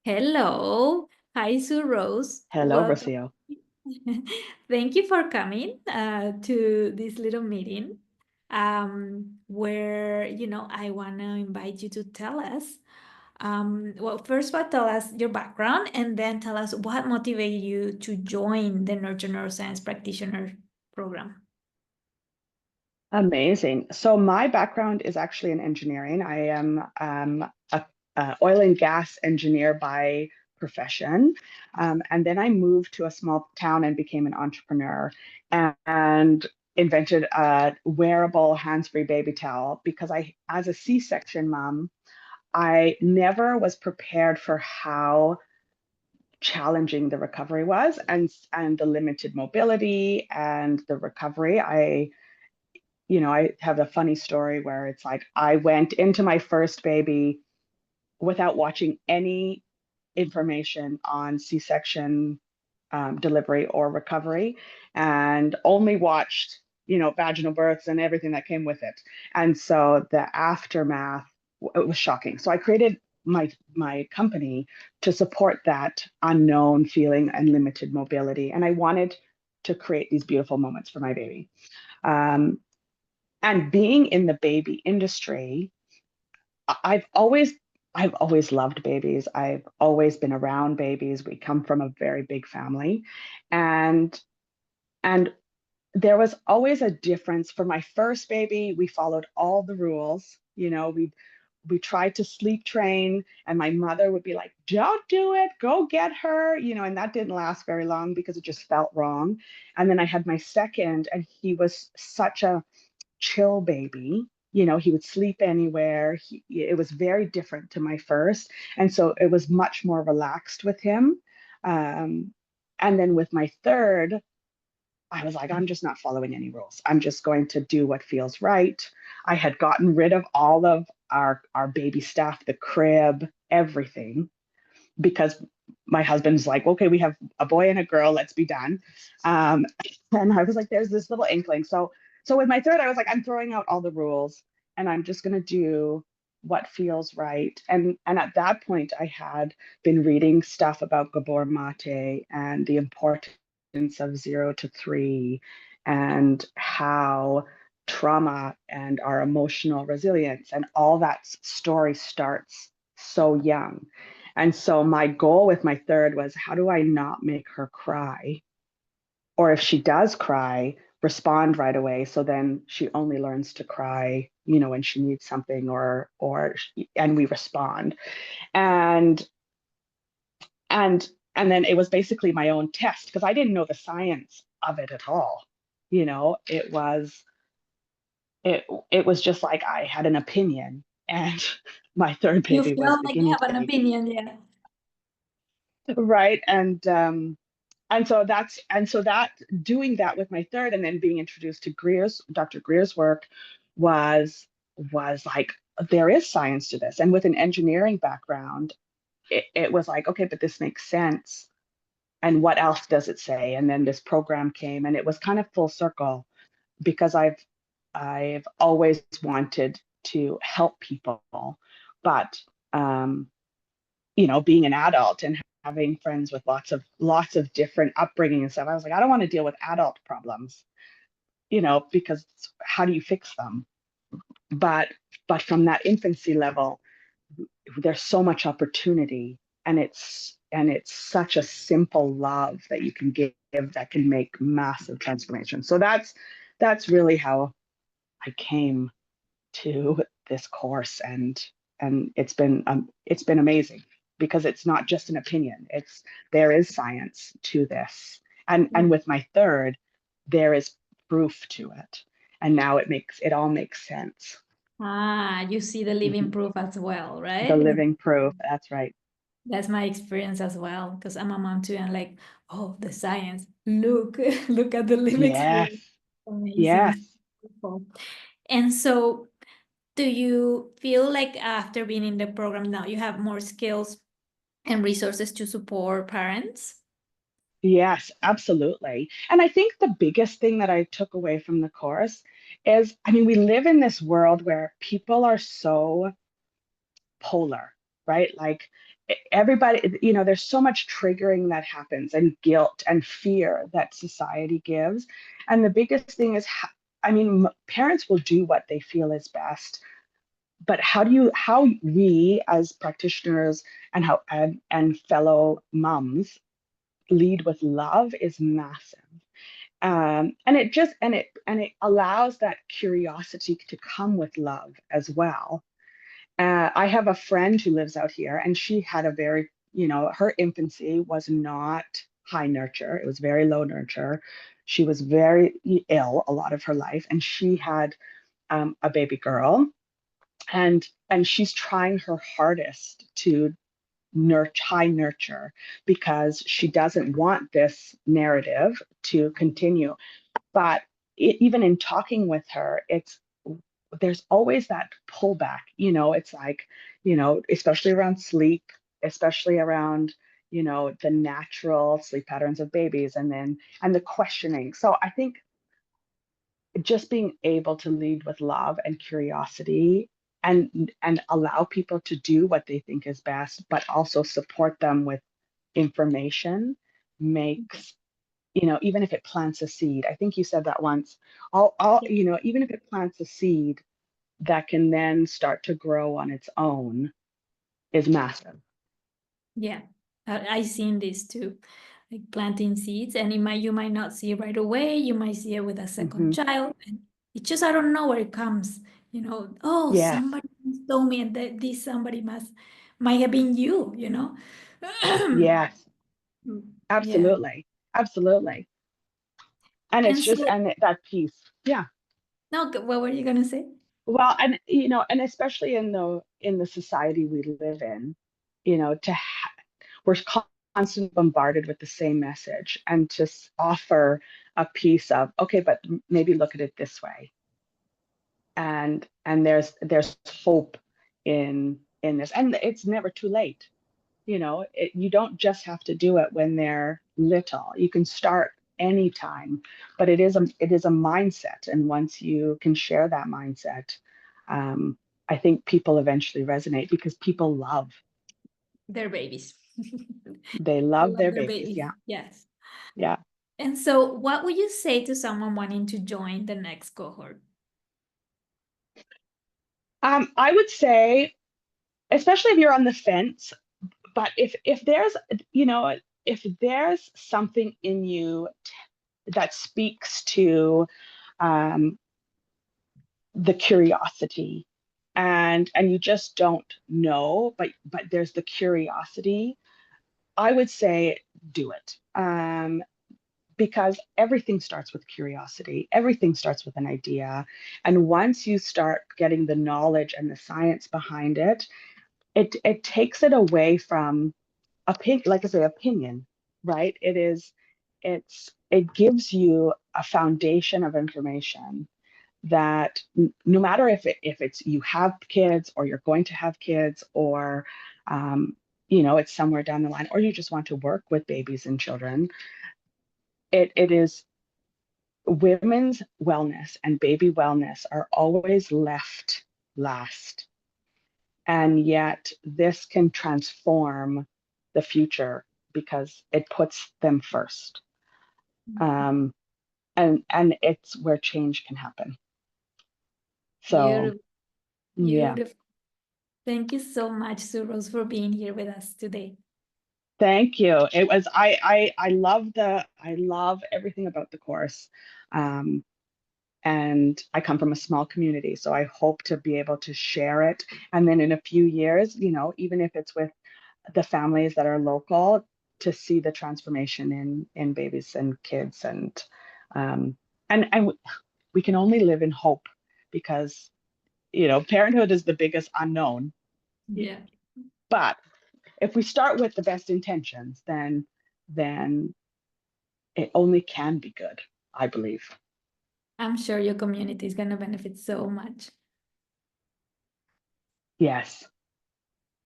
Hello. Hi, Sue Rose. Hello, Welcome. Rocio. Thank you for coming to this little meeting where, I want to invite you to tell us, well, first of all, tell us your background and then tell us what motivated you to join the Nurture Neuroscience Practitioner program. Amazing. So my background is actually in engineering. I am a oil and gas engineer by profession. And then I moved to a small town and became an entrepreneur and invented a wearable hands-free baby towel because as a C-section mom, I never was prepared for how challenging the recovery was and the limited mobility and the recovery. I have a funny story where it's like I went into my first baby without watching any information on C-section delivery or recovery, and only watched, vaginal births and everything that came with it. And so the aftermath, it was shocking. So I created my company to support that unknown feeling and limited mobility, and I wanted to create these beautiful moments for my baby. Um, and being in the baby industry, I've always I've always loved babies. I've always been around babies. We come from a very big family. And and there was always a difference. For my first baby, we followed all the rules. We tried to sleep train, and my mother would be like, "Don't do it, go get her," and that didn't last very long because it just felt wrong. And then I had my second, and he was such a chill baby. He would sleep anywhere. It was very different to my first. And so it was much more relaxed with him. Um, and then with my third, I was like, I'm just not following any rules. I'm just going to do what feels right. I had gotten rid of all of our baby stuff, the crib, everything, because my husband's like, okay, we have a boy and a girl, let's be done. Um, and I was like, there's this little inkling. So with my third, I was like, I'm throwing out all the rules and I'm just gonna do what feels right. And at that point, I had been reading stuff about Gabor Mate and the importance of 0 to 3 and how trauma and our emotional resilience and all that story starts so young. And so my goal with my third was, how do I not make her cry? Or if she does cry, respond right away. So then she only learns to cry, when she needs something, and we respond. And and then it was basically my own test because I didn't know the science of it at all. It was it was just like I had an opinion, and my third You baby was felt like you beginning have to an be opinion, yeah. right. And so that doing that with my third and then being introduced to Dr. Greer's work was like, there is science to this. And with an engineering background, it was like, okay, but this makes sense. And what else does it say? And then this program came, and it was kind of full circle because I've always wanted to help people, but being an adult and having friends with lots of different upbringing and stuff, I was like, I don't want to deal with adult problems, because how do you fix them? But but from that infancy level, there's so much opportunity, and it's such a simple love that you can give that can make massive transformation. So that's really how I came to this course, and it's been amazing because it's not just an opinion. There is science to this, and with my third, there is proof to it, and now it all makes sense. Ah, you see the living Mhm. proof as well, The right? living proof. That's right. That's my experience as well, because I'm a mom too, and like, oh, the science. Look, look at the living Yes. experience. Amazing. Yes. It's beautiful. And so, do you feel like after being in the program now, you have more skills and resources to support parents? Yes, absolutely. And I think the biggest thing that I took away from the course is, we live in this world where people are so polar, right? Like everybody, you know, there's so much triggering that happens, and guilt and fear that society gives. And the biggest thing is, I mean, parents will do what they feel is best, but how we as practitioners and and fellow moms lead with love is massive. And it allows that curiosity to come with love as well. I have a friend who lives out here, and she had a very, you know, her infancy was not high nurture. It was very low nurture. She was very ill a lot of her life, and she had a baby girl, and she's trying her hardest to high nurture, because she doesn't want this narrative to continue. But even in talking with her, there's always that pullback. You know, it's like, you know, especially around sleep, especially around, you know, the natural sleep patterns of babies, and the questioning. So I think just being able to lead with love and curiosity, and allow people to do what they think is best, but also support them with information, makes, you know, even if it plants a seed. I think you said that once. All Yeah. you know, even if it plants a seed that can then start to grow on its own, is massive. Yeah, I seen this too, like planting seeds, and you might not see it right away. You might see it with a second Hmm. child, and it just I don't know where it comes. You know, oh, Yes, somebody told me, and that this somebody might have been you. You know, yes, yeah. absolutely, absolutely. And it's And just, so, and that piece, yeah. no, what were you gonna say? Well, and you know, and especially in the society we live in, you know, we're constantly bombarded with the same message, and to offer a piece of, okay, but maybe look at it this way, and there's hope in this, and it's never too late. You know, you don't just have to do it when they're little. You can start anytime, but it is a mindset, and once you can share that mindset, um, I think people eventually resonate, because people They're babies. they They love love their their babies. babies. Yeah, Yes. yeah. And so, what would you say to someone wanting to join the next cohort? I would say, especially if you're on the fence, but if there's, you know, if there's something in you that speaks to, um, the curiosity, and you just don't know, but there's the curiosity, I would say do it. Because everything starts with curiosity, everything starts with an idea, and once you start getting the knowledge and the science behind it, it takes it away from opinion, like I say, opinion, right? It gives you a foundation of information that, no matter if it's you have kids, or you're going to have kids, or, um, you know, it's somewhere down the line, or you just want to work with babies and children, it is, women's wellness and baby wellness are always left last, and yet this can transform the future, because it puts them first. um, and it's where change can happen. So Beautiful. yeah. Beautiful. Thank you so much, Suros, for being here with us today. Thank you. It was I love everything about the course. Um, and I come from a small community, so I hope to be able to share it. And then in a few years, you know, even if it's with the families that are local, to see the transformation in babies and kids, um, and we can only live in hope, because, you know, parenthood is the biggest unknown. Yeah. But if we start with the best intentions, then it only can be good, I believe. I'm sure your community is going to benefit so much. Yes.